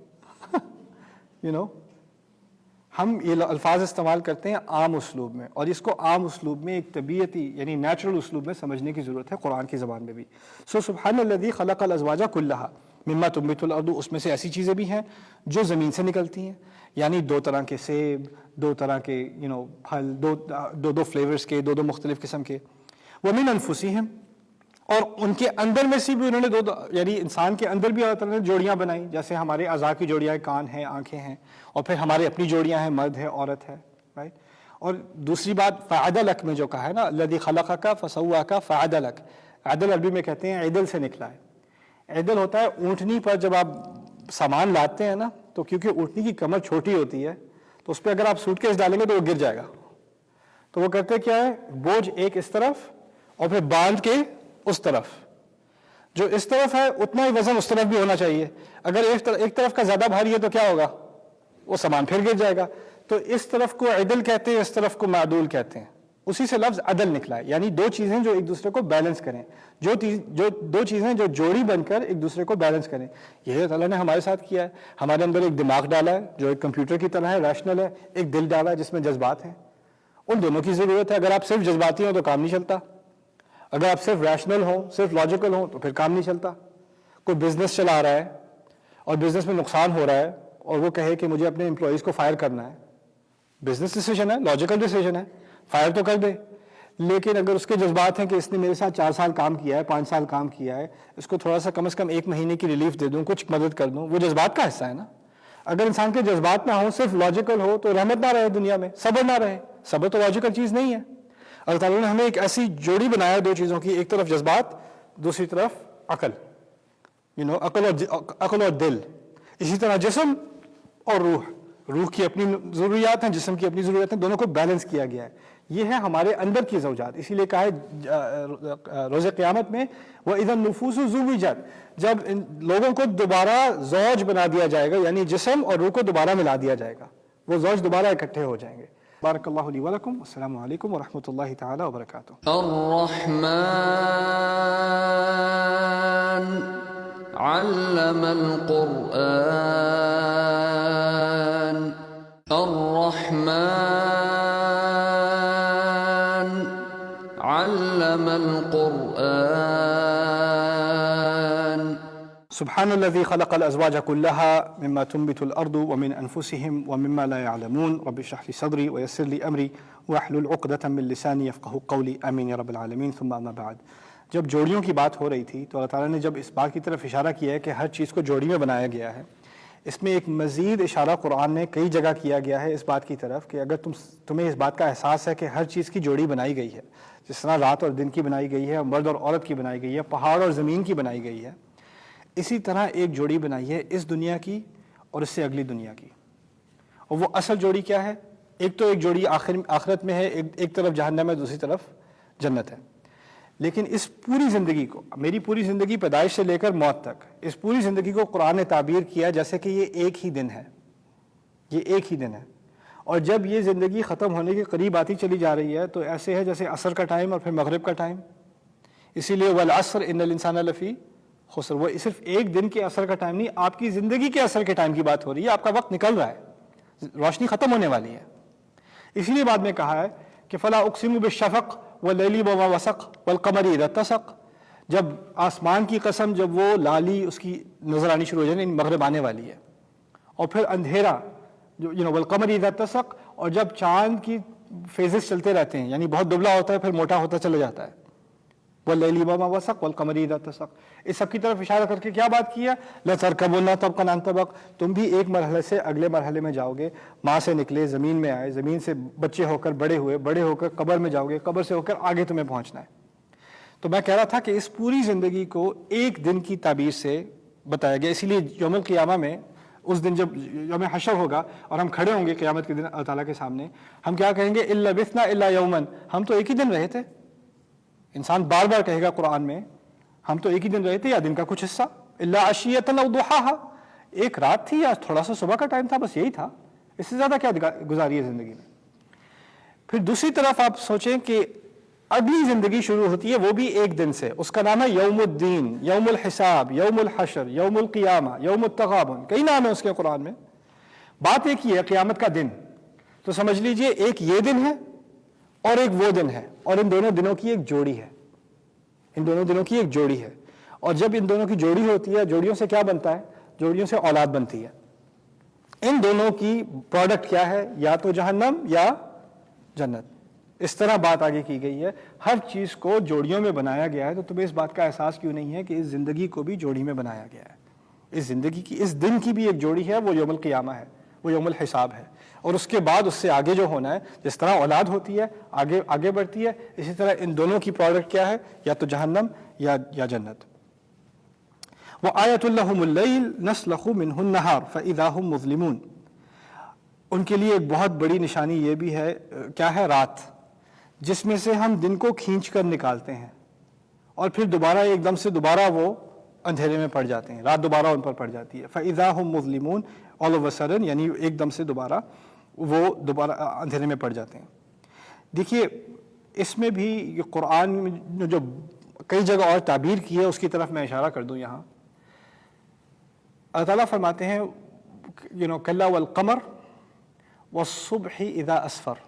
ہم یہ الفاظ استعمال کرتے ہیں عام اسلوب میں، اور اس کو عام اسلوب میں ایک طبیعتی یعنی نیچرل اسلوب میں سمجھنے کی ضرورت ہے قرآن کی زبان میں بھی. سبحان الذی خلق الازواج کلھا مما تنبت الارض، اس میں سے ایسی چیزیں بھی ہیں جو زمین سے نکلتی ہیں، یعنی دو طرح کے سیب، دو طرح کے پھل، دو فلیورز کے، دو مختلف قسم کے. ومن انفسہم، اور ان کے اندر میں سے بھی انہوں نے یعنی انسان کے اندر بھی اللہ تعالیٰ نے جوڑیاں بنائی، جیسے ہمارے اعضاء کی جوڑیاں، کان ہیں، آنکھیں ہیں، اور پھر ہماری اپنی جوڑیاں ہیں، مرد ہے، عورت ہے، رائٹ. اور دوسری بات فعدلک میں جو کہا ہے نا الذی خلقک فسواک فعدلک، عدل عربی میں کہتے ہیں عدل سے نکلا ہے. عدل ہوتا ہے اونٹنی پر جب آپ سامان لاتے ہیں نا، تو کیونکہ اونٹنی کی کمر چھوٹی ہوتی ہے تو اس پہ اگر آپ سوٹ کیس ڈالیں گے تو وہ گر جائے گا. تو وہ کرتے کیا ہے، بوجھ ایک اس طرف اور پھر باندھ کے اس طرف، جو اس طرف ہے اتنا ہی وزن اس طرف بھی ہونا چاہیے. اگر ایک طرف کا زیادہ بھاری ہے تو کیا ہوگا، وہ سامان پھر گر جائے گا. تو اس طرف کو عدل کہتے ہیں، اس طرف کو معدول کہتے ہیں. اسی سے لفظ عدل نکلا ہے، یعنی دو چیزیں جو ایک دوسرے کو بیلنس کریں، جو دو چیزیں جو جوڑی بن کر ایک دوسرے کو بیلنس کریں. یہ اللہ نے ہمارے ساتھ کیا ہے. ہمارے اندر ایک دماغ ڈالا ہے جو ایک کمپیوٹر کی طرح ہے، ریشنل ہے. ایک دل ڈالا ہے جس میں جذبات ہیں. ان دونوں کی ضرورت ہے. اگر آپ صرف جذباتی ہوں تو کام نہیں چلتا، اگر آپ صرف ریشنل ہوں، صرف لاجیکل ہوں تو پھر کام نہیں چلتا. کوئی بزنس چلا رہا ہے اور بزنس میں نقصان ہو رہا ہے اور وہ کہے کہ مجھے اپنے امپلائیز کو فائر کرنا ہے، بزنس ڈیسیجن ہے، لاجیکل ڈیسیجن ہے، فائر تو کر دے. لیکن اگر اس کے جذبات ہیں کہ اس نے میرے ساتھ 4 سال کام کیا ہے، 5 سال کام کیا ہے، اس کو تھوڑا سا کم از کم 1 مہینے کی ریلیف دے دوں، کچھ مدد کر دوں، وہ جذبات کا حصہ ہے نا. اگر انسان کے جذبات نہ ہوں، صرف لاجیکل ہو، تو رحمت نہ رہے دنیا میں، صبر نہ رہے. صبر تو لاجیکل چیز نہیں ہے. اللہ تعالیٰ نے ہمیں ایک ایسی جوڑی بنایا دو چیزوں کی، ایک طرف جذبات، دوسری طرف عقل، عقل اور دل. اسی طرح جسم اور روح کی اپنی ضروریات ہیں، جسم کی اپنی ضروریات ہیں، دونوں کو بیلنس کیا گیا ہے. یہ ہے ہمارے اندر کی زوجات. اسی لیے کہا ہے روز قیامت میں وَإِذَا النُّفُوسُ زُوِّجَتْ، جب ان لوگوں کو دوبارہ زوج بنا دیا جائے گا، یعنی جسم اور روح کو دوبارہ ملا دیا جائے گا، وہ زوج دوبارہ اکٹھے ہو جائیں گے. بارک اللہ لی ولکم، السلام علیکم ورحمۃ اللہ تعالی وبرکاتہ. الرحمن علم القرآن. الرحمن علم القرآن. سبحان الذي خلق الازواج كلها مما تنبت الارض ومن انفسهم ومما لا يعلمون. رب اشرح لي صدري ويسر لي امري واحلل عقدة من لساني يفقهوا قولي. امين يا رب العالمين. ثم اما بعد. جب جوڑیوں کی بات ہو رہی تھی تو اللہ تعالیٰ نے جب اس بات کی طرف اشارہ کیا ہے کہ ہر چیز کو جوڑی میں بنایا گیا ہے، اس میں ایک مزید اشارہ قرآن نے کئی جگہ کیا گیا ہے اس بات کی طرف کہ اگر تمہیں اس بات کا احساس ہے کہ ہر چیز کی جوڑی بنائی گئی ہے، جس طرح رات اور دن کی بنائی گئی ہے، مرد اور عورت کی بنائی گئی ہے، پہاڑ اور زمین کی بنائی گئی ہے، اسی طرح ایک جوڑی بنائی ہے اس دنیا کی اور اس سے اگلی دنیا کی. اور وہ اصل جوڑی کیا ہے؟ ایک تو ایک جوڑی آخرت میں ہے، ایک طرف جہنم ہے، دوسری طرف جنت ہے. لیکن اس پوری زندگی کو، میری پوری زندگی پیدائش سے لے کر موت تک، اس پوری زندگی کو قرآن نے تعبیر کیا جیسے کہ یہ ایک ہی دن ہے. یہ ایک ہی دن ہے. اور جب یہ زندگی ختم ہونے کے قریب آتی چلی جا رہی ہے تو ایسے ہے جیسے عصر کا ٹائم اور پھر مغرب کا ٹائم. اسی لیے والعصر ان الانسان لفی خسر، وہ صرف ایک دن کے اثر کا ٹائم نہیں، آپ کی زندگی کے اثر کے ٹائم کی بات ہو رہی ہے، آپ کا وقت نکل رہا ہے، روشنی ختم ہونے والی ہے۔ اسی لیے بعد میں کہا ہے کہ فلا اقسم بالشفق واللیل وما وسق والقمر اذا اتسق، جب آسمان کی قسم، جب وہ لالی اس کی نظر آنی شروع ہو جائے، مغرب آنے والی ہے، اور پھر اندھیرا جو والقمر اذا اتسق، اور جب چاند کی فیزز چلتے رہتے ہیں، یعنی بہت دبلا ہوتا ہے پھر موٹا ہوتا چلا جاتا ہے، واللیل وما وسق والقمر اذا اتسق، اس سب کی طرف اشارہ کر کے کیا بات کی ہے؟ لترکبن طبقا عن طبق، تم بھی ایک مرحلے سے اگلے مرحلے میں جاؤ گے، ماں سے نکلے زمین میں آئے، زمین سے بچے ہو کر بڑے ہوئے، بڑے ہو کر قبر میں جاؤ گے، قبر سے ہو کر آگے تمہیں پہنچنا ہے۔ تو میں کہہ رہا تھا کہ اس پوری زندگی کو ایک دن کی تعبیر سے بتایا گیا، اسی لیے یوم القیامہ میں اس دن جب یوم حشر ہوگا اور ہم کھڑے ہوں گے قیامت کے دن اللہ تعالیٰ کے سامنے، ہم کیا کہیں گے؟ الا لبثنا الا یوما، ہم تو ایک ہی دن رہے تھے۔ انسان بار بار کہے گا قرآن میں ہم تو ایک ہی دن رہے تھے، یا دن کا کچھ حصہ، الا عشیۃ او ضحاھا، ایک رات تھی یا تھوڑا سا صبح کا ٹائم تھا، بس یہی تھا، اس سے زیادہ کیا گزاری ہے زندگی میں۔ پھر دوسری طرف آپ سوچیں کہ اگلی زندگی شروع ہوتی ہے وہ بھی ایک دن سے، اس کا نام ہے یوم الدین، یوم الحساب، یوم الحشر، یوم القیامہ، یوم التغابن، کئی نام ہیں اس کے قرآن میں، بات ایک ہی ہے، قیامت کا دن۔ تو سمجھ لیجئے ایک یہ دن ہے اور ایک وہ دن ہے، اور ان دونوں دنوں کی ایک جوڑی ہے، ان دونوں دنوں کی ایک جوڑی ہے، اور جب ان دونوں کی جوڑی ہوتی ہے، جوڑیوں سے کیا بنتا ہے؟ جوڑیوں سے اولاد بنتی ہے۔ ان دونوں کی پروڈکٹ کیا ہے؟ یا تو جہنم یا جنت۔ اس طرح بات آگے کی گئی ہے، ہر چیز کو جوڑیوں میں بنایا گیا ہے۔ تو تمہیں اس بات کا احساس کیوں نہیں ہے کہ اس زندگی کو بھی جوڑی میں بنایا گیا ہے؟ اس زندگی کی، اس دن کی بھی ایک جوڑی ہے، وہ یوم القیامہ ہے، وہ یوم الحساب ہے، اور اس کے بعد اس سے آگے جو ہونا ہے، جس طرح اولاد ہوتی ہے آگے بڑھتی ہے، اسی طرح ان دونوں کی پروڈکٹ کیا ہے؟ یا تو جہنم یا جنت۔ وآیۃ لہم اللیل نسلخ منہ النہار فاذا ہم مظلمون، ان کے لیے ایک بہت بڑی نشانی یہ بھی ہے، کیا ہے؟ رات، جس میں سے ہم دن کو کھینچ کر نکالتے ہیں، اور پھر دوبارہ ایک دم سے دوبارہ وہ اندھیرے میں پڑ جاتے ہیں، رات دوبارہ ان پر پڑ جاتی ہے۔ فاذا ہم مظلمون، آل آف اے سڈن، یعنی ایک دم سے دوبارہ اندھیرے میں پڑ جاتے ہیں۔ دیکھیے اس میں بھی یہ قرآن میں جو کئی جگہ اور تعبیر کی ہے اس کی طرف میں اشارہ کر دوں۔ یہاں اللہ تعالیٰ فرماتے ہیں کلا والقمر والصبح اذا اسفر،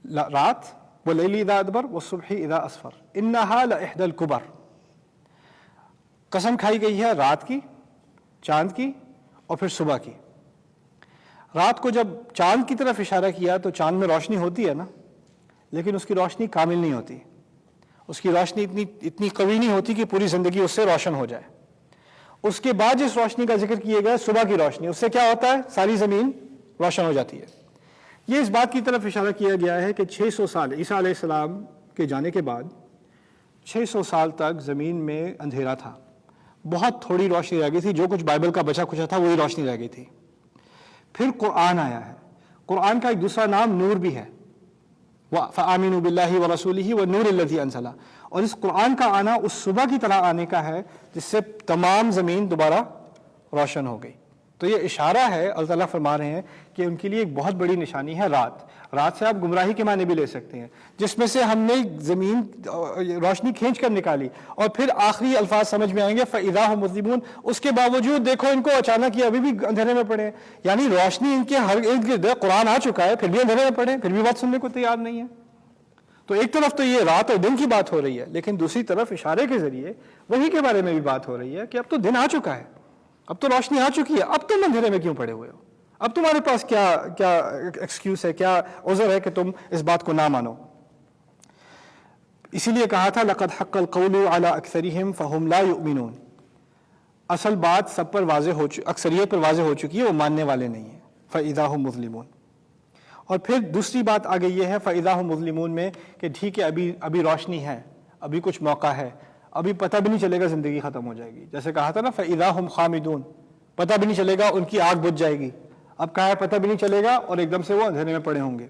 رات، واللیل اذا ادبر والصبح اذا اسفر انہا لإحدی الکبر، قسم کھائی گئی ہے رات کی، چاند کی، اور پھر صبح کی۔ رات کو جب چاند کی طرف اشارہ کیا تو چاند میں روشنی ہوتی ہے نا، لیکن اس کی روشنی کامل نہیں ہوتی، اس کی روشنی اتنی قوی نہیں ہوتی کہ پوری زندگی اس سے روشن ہو جائے۔ اس کے بعد جس روشنی کا ذکر کیے گیا صبح کی روشنی، اس سے کیا ہوتا ہے؟ ساری زمین روشن ہو جاتی ہے۔ یہ اس بات کی طرف اشارہ کیا گیا ہے کہ 600 سال عیسیٰ علیہ السلام کے جانے کے بعد 600 سال تک زمین میں اندھیرا تھا، بہت تھوڑی روشنی رہ گئی تھی، جو کچھ بائبل کا بچا کچھ تھا وہی روشنی رہ گئی تھی۔ پھر قرآن آیا ہے، قرآن کا ایک دوسرا نام نور بھی ہے، فآمنوا باللہ ورسولہ والنور الذی انزل، اور اس قرآن کا آنا اس صبح کی طرح آنے کا ہے جس سے تمام زمین دوبارہ روشن ہو گئی۔ تو یہ اشارہ ہے، اللہ تعالیٰ فرما رہے ہیں کہ ان کے لیے ایک بہت بڑی نشانی ہے رات۔ رات سے آپ گمراہی کے معنی بھی لے سکتے ہیں، جس میں سے ہم نے زمین روشنی کھینچ کر نکالی، اور پھر آخری الفاظ سمجھ میں آئیں گے فَإِذَا هُمْ مُظْلِمُونَ، اس کے باوجود دیکھو ان کو اچانک یہ ابھی بھی اندھیرے میں پڑے ہیں، یعنی روشنی ان کے ہر ارد گرد ہے، قرآن آ چکا ہے، پھر بھی اندھیرے میں پڑے ہیں، پھر بھی بات سننے کو تیار نہیں ہے۔ تو ایک طرف تو یہ رات اور دن کی بات ہو رہی ہے، لیکن دوسری طرف اشارے کے ذریعے وہی کے بارے میں بھی بات ہو رہی ہے کہ اب تو دن آ چکا ہے، اب تو روشنی آ چکی ہے، اب تم اندھیرے میں کیوں پڑے ہوئے ہو؟ اب تمہارے پاس کیا ایکسکیوز ہے، کیا عذر ہے کہ تم اس بات کو نہ مانو؟ اسی لیے کہا تھا لقد حق القول علی اکثرہم فہم لا یؤمنون، اصل بات سب پر واضح اکثریت پر واضح ہو چکی ہے، وہ ماننے والے نہیں ہیں۔ فاذا ہم مظلمون، اور پھر دوسری بات آگے یہ ہے فاذا ہم مظلمون میں کہ ٹھیک ہے ابھی روشنی ہے، ابھی کچھ موقع ہے، ابھی پتہ بھی نہیں چلے گا زندگی ختم ہو جائے گی، جیسے کہا تھا نا فاذا ہم خامدون، پتہ بھی نہیں چلے گا ان کی آگ بجھ جائے گی، اب کہا ہے پتہ بھی نہیں چلے گا اور ایک دم سے وہ اندھیرے میں پڑے ہوں گے۔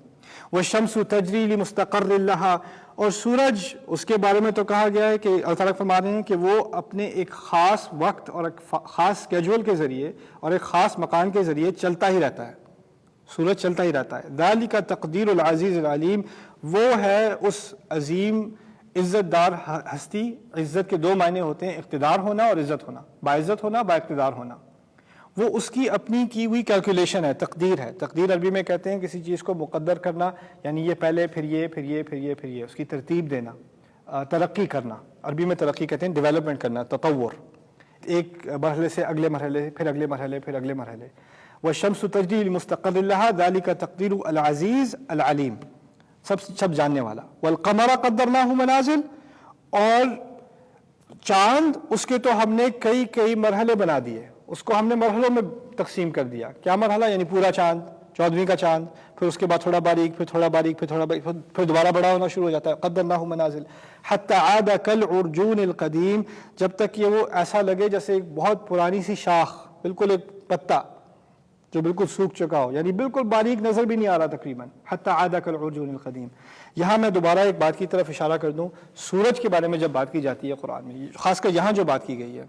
والشمس تجری لمستقر لها، اور سورج، اس کے بارے میں تو کہا گیا ہے کہ اللہ تعالیٰ فرما رہے ہیں کہ وہ اپنے ایک خاص وقت اور ایک خاص اسکیجول کے ذریعے اور ایک خاص مکان کے ذریعے چلتا ہی رہتا ہے، سورج چلتا ہی رہتا ہے۔ ذالک تقدیر العزیز العلیم، وہ ہے اس عظیم عزت دار ہستی، عزت کے دو معنی ہوتے ہیں، اقتدار ہونا اور عزت ہونا، باعزت ہونا، با اقتدار ہونا. وہ اس کی اپنی کی ہوئی کیلکولیشن ہے، تقدیر ہے. تقدیر عربی میں کہتے ہیں کسی چیز کو مقدر کرنا، یعنی یہ پہلے پھر یہ پھر یہ پھر یہ پھر یہ، اس کی ترتیب دینا. ترقی کرنا، عربی میں ترقی کہتے ہیں ڈیولپمنٹ کرنا، تطور، ایک مرحلے سے اگلے مرحلے، پھر اگلے مرحلے، پھر اگلے مرحلے. والشمس تجری لمستقر لها ذلك تقدیر العزیز العلیم، سب جاننے والا. والقمر قدرناه منازل، اور چاند اس کے تو ہم نے کئی مرحلے بنا دیے، اس کو ہم نے مرحلوں میں تقسیم کر دیا. کیا مرحلہ؟ یعنی پورا چاند، 14ویں کا چاند، پھر اس کے بعد تھوڑا باریک، پھر تھوڑا باریک، پھر تھوڑا باریک، پھر دوبارہ بڑا ہونا شروع ہو جاتا ہے. قدرناه منازل حتی عاد کالعرجون القدیم، جب تک یہ وہ ایسا لگے جیسے ایک بہت پرانی سی شاخ، بالکل ایک پتا جو بالکل سوکھ چکا ہو، یعنی بالکل باریک نظر بھی نہیں آ رہا تقریباً. حتی عاد کالعرجون القدیم. یہاں میں دوبارہ ایک بات کی طرف اشارہ کر دوں، سورج کے بارے میں جب بات کی جاتی ہے قرآن میں، خاص کر یہاں جو بات کی گئی ہے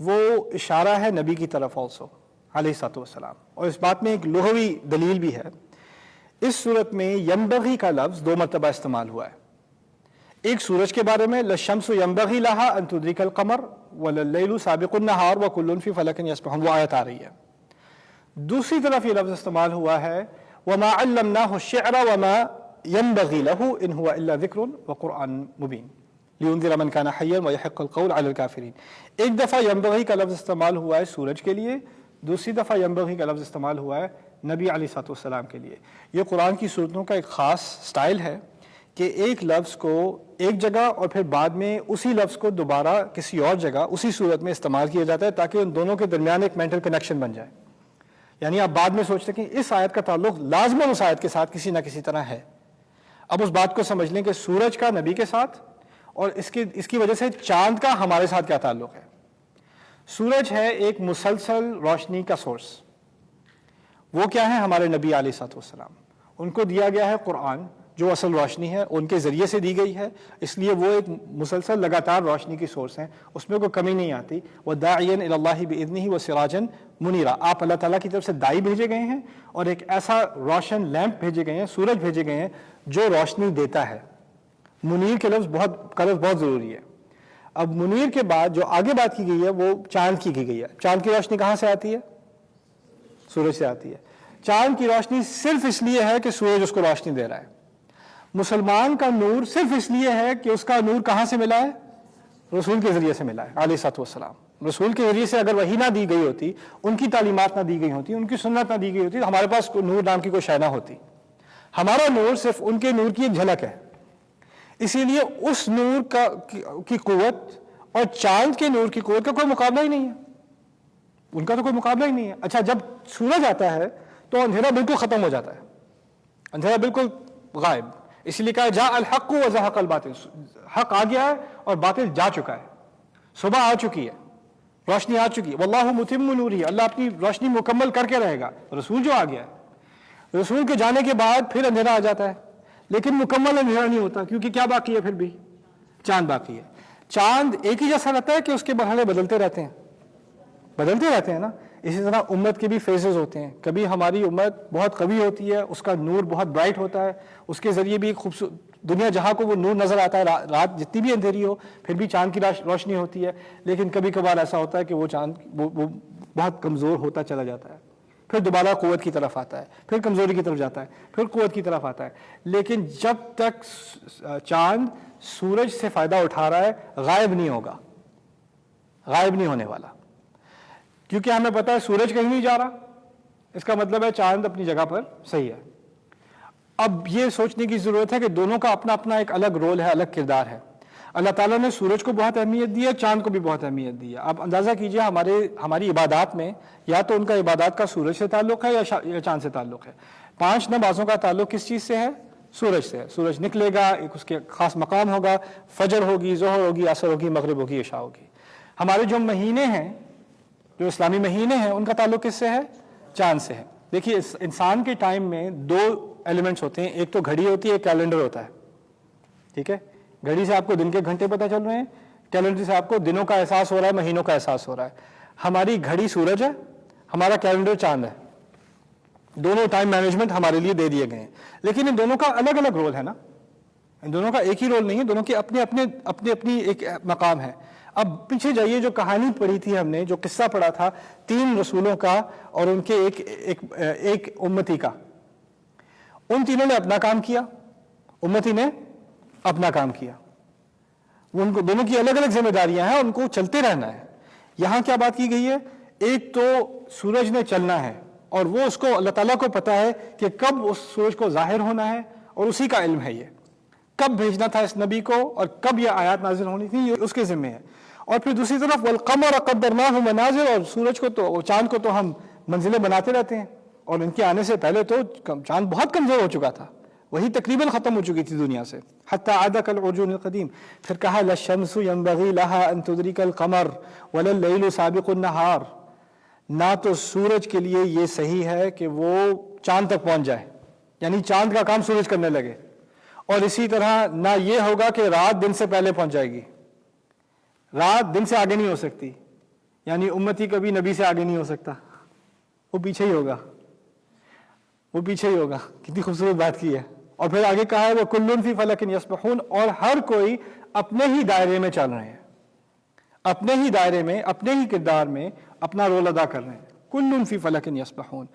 وہ اشارہ ہے نبی کی طرف آلسو علیہ الصلوۃ والسلام، اور اس بات میں ایک لغوی دلیل بھی ہے. اس صورت میں ینبغی کا لفظ 2 مرتبہ استعمال ہوا ہے. ایک سورج کے بارے میں للشمس ینبغی لها ان تدرک القمر ولللیل سابق النہار وکل فی فلک یسبحون، وہ آیت آ رہی ہے. دوسری طرف یہ لفظ استعمال ہوا ہے وما علمناہ الشعر وما ينبغي له ان هو الا ذکر وقرآن مبین لینذر من کان حیا ویحق القول علی الکافرین. ایک دفعہ ینبغی کا لفظ استعمال ہوا ہے سورج کے لیے، دوسری دفعہ ینبغی کا لفظ استعمال ہوا ہے نبی علیہ الصلوۃ والسلام کے لیے. یہ قرآن کی صورتوں کا ایک خاص سٹائل ہے کہ ایک لفظ کو ایک جگہ اور پھر بعد میں اسی لفظ کو دوبارہ کسی اور جگہ اسی صورت میں استعمال کیا جاتا ہے تاکہ ان دونوں کے درمیان ایک مینٹل کنیکشن بن جائے. یعنی آپ بعد میں سوچتے ہیں کہ اس آیت کا تعلق لازماً اس آیت کے ساتھ کسی نہ کسی طرح ہے. اب اس بات کو سمجھ لیں کہ سورج کا نبی کے ساتھ اور اس کی وجہ سے چاند کا ہمارے ساتھ کیا تعلق ہے. سورج ہے ایک مسلسل روشنی کا سورس. وہ کیا ہے؟ ہمارے نبی علیہ الصلوۃ والسلام. ان کو دیا گیا ہے قرآن جو اصل روشنی ہے ان کے ذریعے سے دی گئی ہے، اس لیے وہ ایک مسلسل لگاتار روشنی کی سورس ہیں، اس میں کوئی کمی نہیں آتی. وَدَاعِيًا إِلَى اللَّهِ بِإِذْنِهِ وَسِرَاجًا مُنِيرًا، آپ اللہ تعالیٰ کی طرف سے داعی بھیجے گئے ہیں اور ایک ایسا روشن لیمپ بھیجے گئے ہیں، سورج بھیجے گئے ہیں جو روشنی دیتا ہے. منیر کے لفظ بہت ضروری ہے. اب منیر کے بعد جو آگے بات کی گئی ہے وہ چاند کی گئی ہے. چاند کی روشنی کہاں سے آتی ہے؟ سورج سے آتی ہے. چاند کی روشنی صرف اس لیے ہے کہ سورج اس کو روشنی دے رہا ہے. مسلمان کا نور صرف اس لیے ہے کہ اس کا نور کہاں سے ملا ہے؟ رسول کے ذریعے سے ملا ہے علیہ الصلوۃ والسلام. رسول کے ذریعے سے اگر وحی نہ دی گئی ہوتی، ان کی تعلیمات نہ دی گئی ہوتی، ان کی سنت نہ دی گئی ہوتی، تو ہمارے پاس نور نام کی کوئی شے نہ ہوتی. ہمارا نور صرف ان کے نور کی ایک جھلک ہے. اسی لیے اس نور کی قوت اور چاند کے نور کی قوت کا کوئی مقابلہ ہی نہیں ہے. ان کا تو کوئی مقابلہ ہی نہیں ہے. اچھا، جب سورج آتا ہے تو اندھیرا بالکل ختم ہو جاتا ہے، اندھیرا بالکل غائب. اس لیے کہا جاء الحق وزهق الباطل، حق آ گیا ہے اور باطل جا چکا ہے. صبح آ چکی ہے، روشنی آ چکی ہے. واللہ متم نورہ، اللہ اپنی روشنی مکمل کر کے رہے گا. رسول جو آ گیا ہے، رسول کے جانے کے بعد پھر اندھیرا آ جاتا ہے، لیکن مکمل اندھیرا نہیں ہوتا کیونکہ کیا باقی ہے؟ پھر بھی چاند باقی ہے. چاند ایک ہی جیسا رہتا ہے کہ اس کے مرحلے بدلتے رہتے ہیں نا. اسی طرح امت کے بھی فیزز ہوتے ہیں. کبھی ہماری امت بہت قوی ہوتی ہے، اس کا نور بہت برائٹ ہوتا ہے، اس کے ذریعے بھی خوبصورت دنیا جہاں کو وہ نور نظر آتا ہے، رات جتنی بھی اندھیری ہو پھر بھی چاند کی روشنی ہوتی ہے. لیکن کبھی کبھار ایسا ہوتا ہے کہ وہ چاند وہ بہت کمزور ہوتا چلا جاتا ہے، پھر دوبارہ قوت کی طرف آتا ہے، پھر کمزوری کی طرف جاتا ہے، پھر قوت کی طرف آتا ہے. لیکن جب تک چاند سورج سے فائدہ اٹھا رہا ہے غائب نہیں ہوگا، غائب نہیں ہونے والا. کیونکہ ہمیں پتہ ہے سورج کہیں نہیں جا رہا، اس کا مطلب ہے چاند اپنی جگہ پر صحیح ہے. اب یہ سوچنے کی ضرورت ہے کہ دونوں کا اپنا اپنا ایک الگ رول ہے، الگ کردار ہے. اللہ تعالیٰ نے سورج کو بہت اہمیت دی ہے، چاند کو بھی بہت اہمیت دی ہے. آپ اندازہ کیجئے ہماری عبادات میں یا تو ان کا عبادات کا سورج سے تعلق ہے یا چاند سے تعلق ہے. 5 نمازوں کا تعلق کس چیز سے ہے؟ سورج سے ہے. سورج نکلے گا، ایک اس کے خاص مقام ہوگا، فجر ہوگی، ظہر ہوگی، عصر ہوگی، مغرب ہوگی، عشاء ہوگی. ہمارے جو مہینے ہیں، جو اسلامی مہینے ہیں، ان کا تعلق کس سے ہے؟ چاند سے ہے. دیکھیے انسان کے ٹائم میں 2 ایلیمنٹس ہوتے ہیں، ایک تو گھڑی ہوتی ہے، ایک کیلنڈر ہوتا ہے. ٹھیک ہے، گھڑی سے آپ کو دن کے گھنٹے پتہ چل رہے ہیں، کیلنڈر سے آپ کو دنوں کا احساس ہو رہا ہے، مہینوں کا احساس ہو رہا ہے. ہماری گھڑی سورج ہے، ہمارا کیلنڈر چاند ہے. دونوں ٹائم مینجمنٹ ہمارے لیے دے دیے گئے ہیں، لیکن ان دونوں کا الگ الگ رول ہے نا. ان دونوں کا ایک ہی رول نہیں ہے، دونوں کے اپنی ایک مقام ہے۔ اب پیچھے جائیے، جو کہانی پڑھی تھی ہم نے، جو قصہ پڑھا تھا 3 رسولوں کا اور ان کے ایک امتی کا، ان تینوں نے اپنا کام کیا، امتی نے اپنا کام کیا، ان کو دونوں کی الگ الگ ذمہ داریاں ہیں، ان کو چلتے رہنا ہے۔ یہاں کیا بات کی گئی ہے؟ ایک تو سورج نے چلنا ہے اور وہ اس کو اللہ تعالیٰ کو پتا ہے کہ کب اس سورج کو ظاہر ہونا ہے، اور اسی کا علم ہے یہ کب بھیجنا تھا اس نبی کو اور کب یہ آیات نازل ہونی تھی، یہ اس کے ذمہ ہے۔ اور پھر دوسری طرف والقمر قدرناہ منازل، اور سورج کو تو چاند کو تو ہم منزلیں بناتے رہتے ہیں، اور ان کے آنے سے پہلے تو چاند بہت کمزور ہو چکا تھا، وہی تقریباً ختم ہو چکی تھی دنیا سے، حتی عاد کالعرجون القدیم۔ پھر کہا للشمس ينبغي لها ان تدرك القمر ولا الليل سابق النهار، نہ تو سورج کے لیے یہ صحیح ہے کہ وہ چاند تک پہنچ جائے، یعنی چاند کا کام سورج کرنے لگے، اور اسی طرح نہ یہ ہوگا کہ رات دن سے پہلے پہنچ جائے گی، رات دن سے آگے نہیں ہو سکتی، یعنی امتی کبھی نبی سے آگے نہیں ہو سکتا، وہ پیچھے ہی ہوگا، وہ پیچھے ہی ہوگا۔ کتنی خوبصورت بات کی ہے۔ اور پھر آگے کہا ہے وہ کل فی فلک یسبحون، اور ہر کوئی اپنے ہی دائرے میں چل رہے ہیں، اپنے ہی دائرے میں، اپنے ہی کردار میں اپنا رول ادا کر رہے ہیں۔ کل فی فلک یسبحون،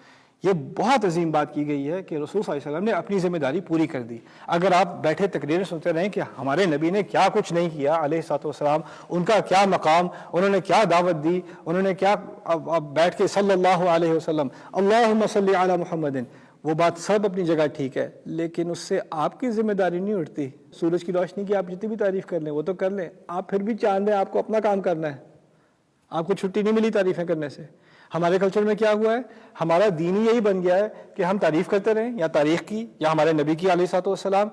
یہ بہت عظیم بات کی گئی ہے کہ رسول صلی اللہ علیہ وسلم نے اپنی ذمہ داری پوری کر دی۔ اگر آپ بیٹھے تقریریں سنتے رہیں کہ ہمارے نبی نے کیا کچھ نہیں کیا علیہ الصلوۃ والسلام، ان کا کیا مقام، انہوں نے کیا دعوت دی، انہوں نے کیا، اب بیٹھ کے صلی اللہ علیہ وسلم اللہم صلی علی محمد، وہ بات سب اپنی جگہ ٹھیک ہے، لیکن اس سے آپ کی ذمہ داری نہیں اٹھتی۔ سورج کی روشنی کی آپ جتنی بھی تعریف کر لیں وہ تو کر لیں، آپ پھر بھی چاند ہیں، آپ کو اپنا کام کرنا ہے، آپ کو چھٹی نہیں ملی تعریفیں کرنے سے۔ ہمارے کلچر میں کیا ہوا ہے؟ ہمارا دین ہی یہی بن گیا ہے کہ ہم تعریف کرتے رہیں، یا تاریخ کی یا ہمارے نبی کی علیہ الصلوۃ والسلام۔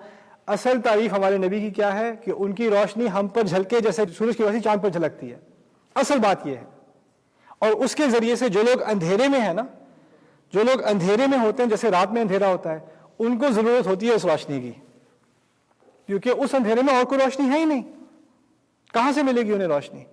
اصل تعریف ہمارے نبی کی کیا ہے کہ ان کی روشنی ہم پر جھلکے جیسے سورج کی روشنی چاند پر جھلکتی ہے، اصل بات یہ ہے۔ اور اس کے ذریعے سے جو لوگ اندھیرے میں ہیں نا، جو لوگ اندھیرے میں ہوتے ہیں، جیسے رات میں اندھیرا ہوتا ہے، ان کو ضرورت ہوتی ہے اس روشنی کی، کیونکہ اس اندھیرے میں اور کوئی روشنی ہے ہی نہیں، کہاں سے ملے گی انہیں روشنی؟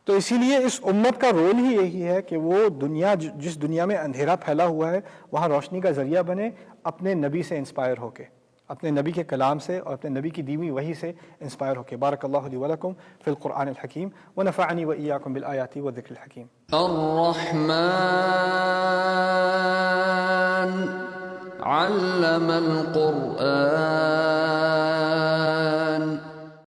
تو اسی لیے اس امت کا رول ہی یہی ہے کہ وہ دنیا، جس دنیا میں اندھیرا پھیلا ہوا ہے، وہاں روشنی کا ذریعہ بنے، اپنے نبی سے انسپائر ہو کے، اپنے نبی کے کلام سے اور اپنے نبی کی دی ہوئی وحی سے انسپائر ہو کے۔ بارک اللہ لی ولکم فی القرآن الحکیم ونفعنی وإیاکم بالآیات والذکر الحکیم۔ الرحمن